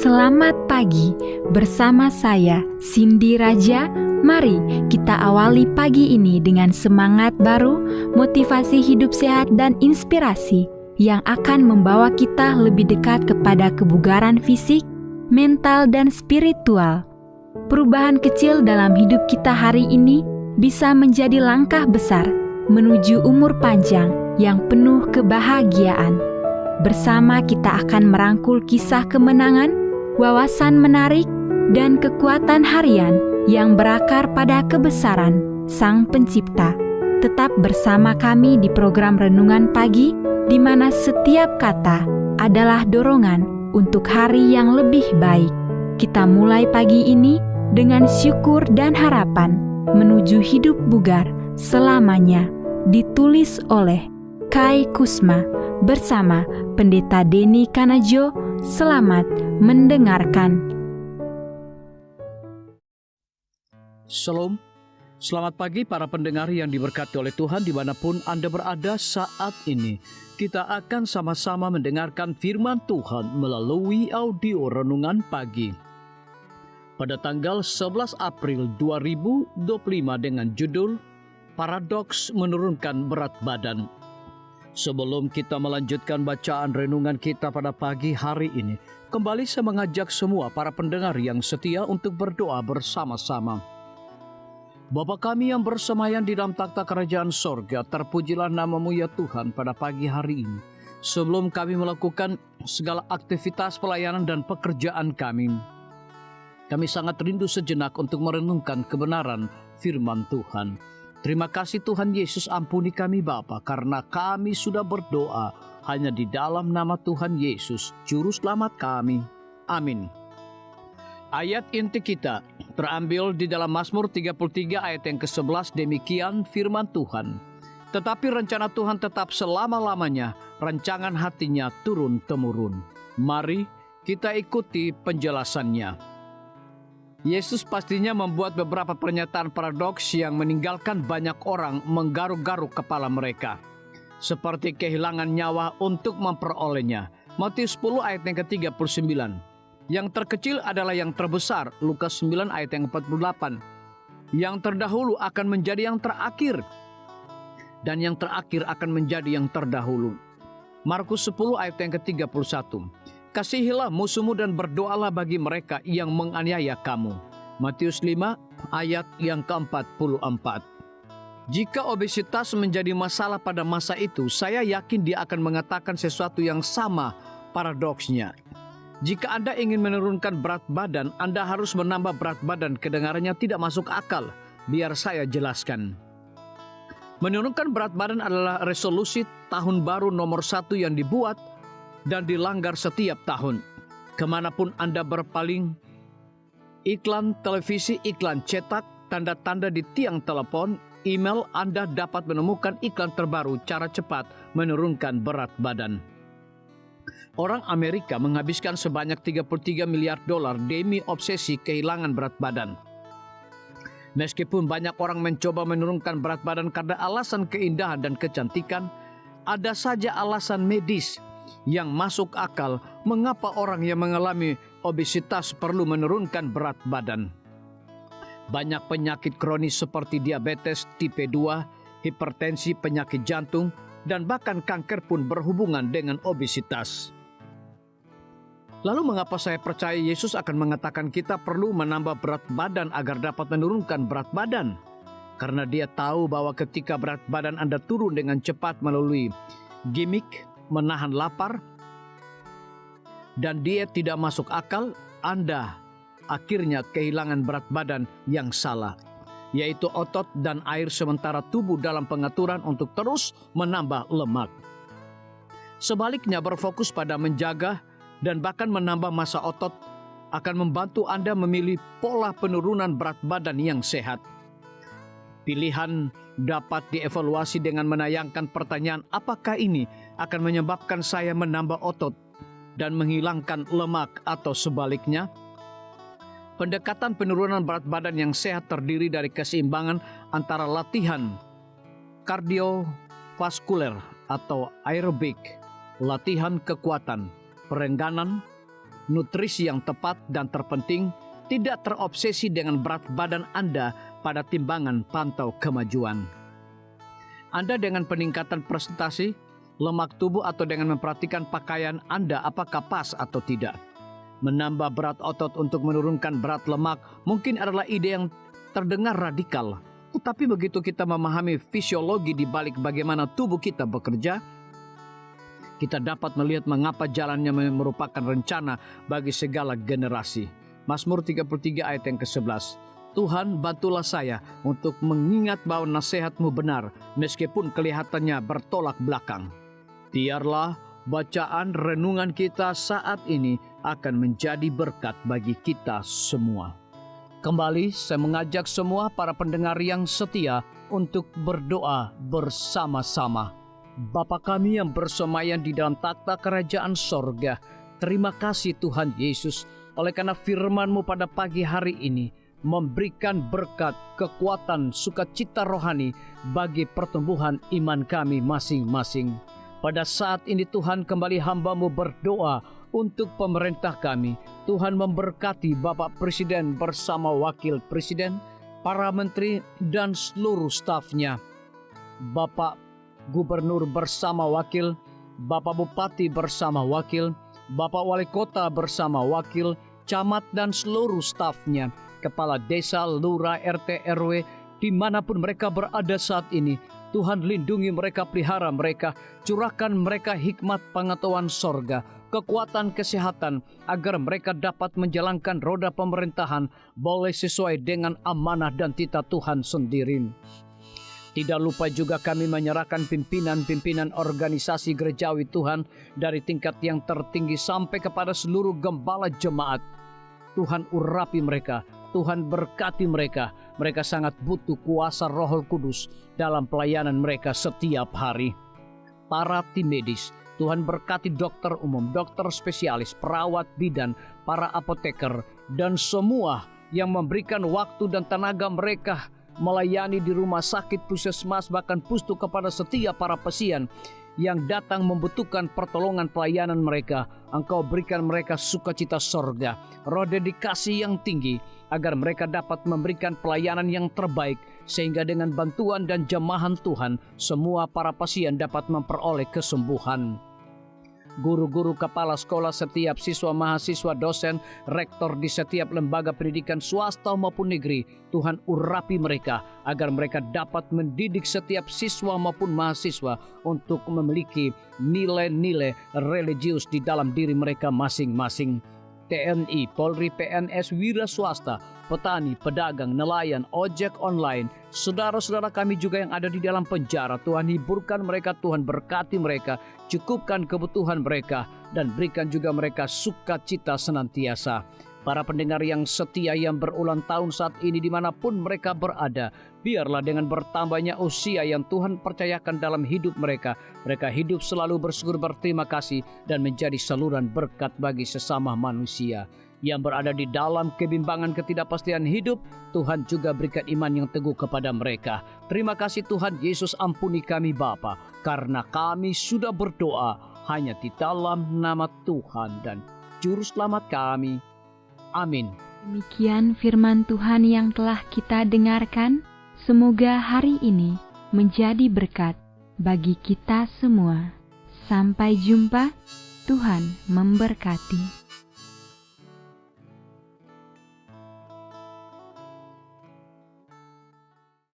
Selamat pagi, bersama saya Cindy Raja. Mari kita awali pagi ini dengan semangat baru, motivasi hidup sehat dan inspirasi yang akan membawa kita lebih dekat kepada kebugaran fisik, mental dan spiritual. Perubahan kecil dalam hidup kita hari ini bisa menjadi langkah besar menuju umur panjang yang penuh kebahagiaan. Bersama kita akan merangkul kisah kemenangan, wawasan menarik, dan kekuatan harian yang berakar pada kebesaran Sang Pencipta. Tetap bersama kami di program Renungan Pagi, di mana setiap kata adalah dorongan untuk hari yang lebih baik. Kita mulai pagi ini dengan syukur dan harapan menuju hidup bugar selamanya. Ditulis oleh Kai Kusma bersama Pendeta Denny Kanajo. Selamat mendengarkan. Shalom, selamat pagi para pendengar yang diberkati oleh Tuhan dimanapun Anda berada saat ini. Kita akan sama-sama mendengarkan firman Tuhan melalui audio Renungan Pagi. Pada tanggal 11 April 2025 dengan judul Paradoks Menurunkan Berat Badan. Sebelum kita melanjutkan bacaan renungan kita pada pagi hari ini, kembali saya mengajak semua para pendengar yang setia untuk berdoa bersama-sama. Bapa kami yang bersemayam di dalam takhta kerajaan sorga, terpujilah nama-Mu ya Tuhan pada pagi hari ini. Sebelum kami melakukan segala aktivitas pelayanan dan pekerjaan kami sangat rindu sejenak untuk merenungkan kebenaran firman Tuhan. Terima kasih Tuhan Yesus, ampuni kami Bapa, karena kami sudah berdoa hanya di dalam nama Tuhan Yesus, Juru Selamat kami. Amin. Ayat inti kita terambil di dalam Mazmur 33 ayat yang ke-11, demikian firman Tuhan. Tetapi rencana Tuhan tetap selama-lamanya, rancangan hatinya turun-temurun. Mari kita ikuti penjelasannya. Yesus pastinya membuat beberapa pernyataan paradoks yang meninggalkan banyak orang menggaruk-garuk kepala mereka, seperti kehilangan nyawa untuk memperolehnya. Matius 10 ayat yang ke-39. Yang terkecil adalah yang terbesar, Lukas 9 ayat yang 48. Yang terdahulu akan menjadi yang terakhir, dan yang terakhir akan menjadi yang terdahulu. Markus 10 ayat yang ke-31. Kasihilah musuhmu dan berdoalah bagi mereka yang menganiaya kamu. Matius 5 ayat yang ke-44. Jika obesitas menjadi masalah pada masa itu, saya yakin dia akan mengatakan sesuatu yang sama paradoksnya. Jika Anda ingin menurunkan berat badan, Anda harus menambah berat badan. Kedengarannya tidak masuk akal. Biar saya jelaskan. Menurunkan berat badan adalah resolusi tahun baru nomor 1 yang dibuat dan dilanggar setiap tahun. Kemanapun Anda berpaling, iklan televisi, iklan cetak, tanda-tanda di tiang telepon, email, Anda dapat menemukan iklan terbaru cara cepat menurunkan berat badan. Orang Amerika menghabiskan sebanyak 33 miliar dolar demi obsesi kehilangan berat badan. Meskipun banyak orang mencoba menurunkan berat badan karena alasan keindahan dan kecantikan, ada saja alasan medis yang masuk akal mengapa orang yang mengalami obesitas perlu menurunkan berat badan. Banyak penyakit kronis seperti diabetes tipe 2, hipertensi, penyakit jantung, dan bahkan kanker pun berhubungan dengan obesitas. Lalu mengapa saya percaya Yesus akan mengatakan kita perlu menambah berat badan agar dapat menurunkan berat badan? Karena dia tahu bahwa ketika berat badan Anda turun dengan cepat melalui gimmick, menahan lapar, dan diet tidak masuk akal, Anda akhirnya kehilangan berat badan yang salah, yaitu otot dan air, sementara tubuh dalam pengaturan untuk terus menambah lemak. Sebaliknya, berfokus pada menjaga dan bahkan menambah massa otot akan membantu Anda memilih pola penurunan berat badan yang sehat. Pilihan dapat dievaluasi dengan menayangkan pertanyaan, apakah ini akan menyebabkan saya menambah otot dan menghilangkan lemak, atau sebaliknya? Pendekatan penurunan berat badan yang sehat terdiri dari keseimbangan antara latihan kardiovaskuler atau aerobik, latihan kekuatan, perengganan, nutrisi yang tepat, dan terpenting, tidak terobsesi dengan berat badan Anda pada timbangan pantau kemajuan. Anda dengan peningkatan presentasi, lemak tubuh, atau dengan memperhatikan pakaian Anda apakah pas atau tidak. Menambah berat otot untuk menurunkan berat lemak mungkin adalah ide yang terdengar radikal. Tetapi begitu kita memahami fisiologi di balik bagaimana tubuh kita bekerja, kita dapat melihat mengapa jalannya merupakan rencana bagi segala generasi. Mazmur 33 ayat yang ke-11. Tuhan, bantulah saya untuk mengingat bahwa nasihat-Mu benar meskipun kelihatannya bertolak belakang. Biarlah bacaan renungan kita saat ini akan menjadi berkat bagi kita semua. Kembali saya mengajak semua para pendengar yang setia untuk berdoa bersama-sama. Bapa kami yang bersemayam di dalam takhta kerajaan sorga, terima kasih Tuhan Yesus oleh karena firman-Mu pada pagi hari ini memberikan berkat, kekuatan, sukacita rohani bagi pertumbuhan iman kami masing-masing. Pada saat ini Tuhan, kembali hamba-Mu berdoa untuk pemerintah kami. Tuhan memberkati Bapak Presiden bersama Wakil Presiden, para menteri dan seluruh stafnya. Bapak Gubernur bersama wakil, Bapak Bupati bersama wakil, Bapak Wali Kota bersama wakil, camat dan seluruh stafnya, kepala desa, lurah, RT, RW, dimanapun mereka berada saat ini. Tuhan lindungi mereka, pelihara mereka, curahkan mereka hikmat pengetahuan sorga, kekuatan kesehatan, agar mereka dapat menjalankan roda pemerintahan boleh sesuai dengan amanah dan titah Tuhan sendiri. Tidak lupa juga kami menyerahkan pimpinan-pimpinan organisasi gerejawi Tuhan dari tingkat yang tertinggi sampai kepada seluruh gembala jemaat. Tuhan urapi mereka, Tuhan berkati mereka. Mereka sangat butuh kuasa Roh Kudus dalam pelayanan mereka setiap hari. Para tim medis, Tuhan berkati dokter umum, dokter spesialis, perawat bidan, para apoteker, dan semua yang memberikan waktu dan tenaga mereka melayani di rumah sakit, puskesmas, bahkan pustu kepada setiap para pasien yang datang membutuhkan pertolongan pelayanan mereka. Engkau berikan mereka sukacita sorga, roh dedikasi yang tinggi, agar mereka dapat memberikan pelayanan yang terbaik, sehingga dengan bantuan dan jamahan Tuhan, semua para pasien dapat memperoleh kesembuhan. Guru-guru, kepala sekolah, setiap siswa, mahasiswa, dosen, rektor di setiap lembaga pendidikan swasta maupun negeri, Tuhan urapi mereka agar mereka dapat mendidik setiap siswa maupun mahasiswa untuk memiliki nilai-nilai religius di dalam diri mereka masing-masing. TNI, Polri, PNS, wira swasta, petani, pedagang, nelayan, ojek online, saudara-saudara kami juga yang ada di dalam penjara, Tuhan hiburkan mereka, Tuhan berkati mereka, cukupkan kebutuhan mereka, dan berikan juga mereka sukacita senantiasa. Para pendengar yang setia yang berulang tahun saat ini dimanapun mereka berada, biarlah dengan bertambahnya usia yang Tuhan percayakan dalam hidup mereka, mereka hidup selalu bersyukur, berterima kasih, dan menjadi saluran berkat bagi sesama manusia. Yang berada di dalam kebimbangan ketidakpastian hidup, Tuhan juga berikan iman yang teguh kepada mereka. Terima kasih Tuhan Yesus, ampuni kami Bapa, karena kami sudah berdoa hanya di dalam nama Tuhan dan Juru Selamat kami. Amin. Demikian firman Tuhan yang telah kita dengarkan. Semoga hari ini menjadi berkat bagi kita semua. Sampai jumpa. Tuhan memberkati.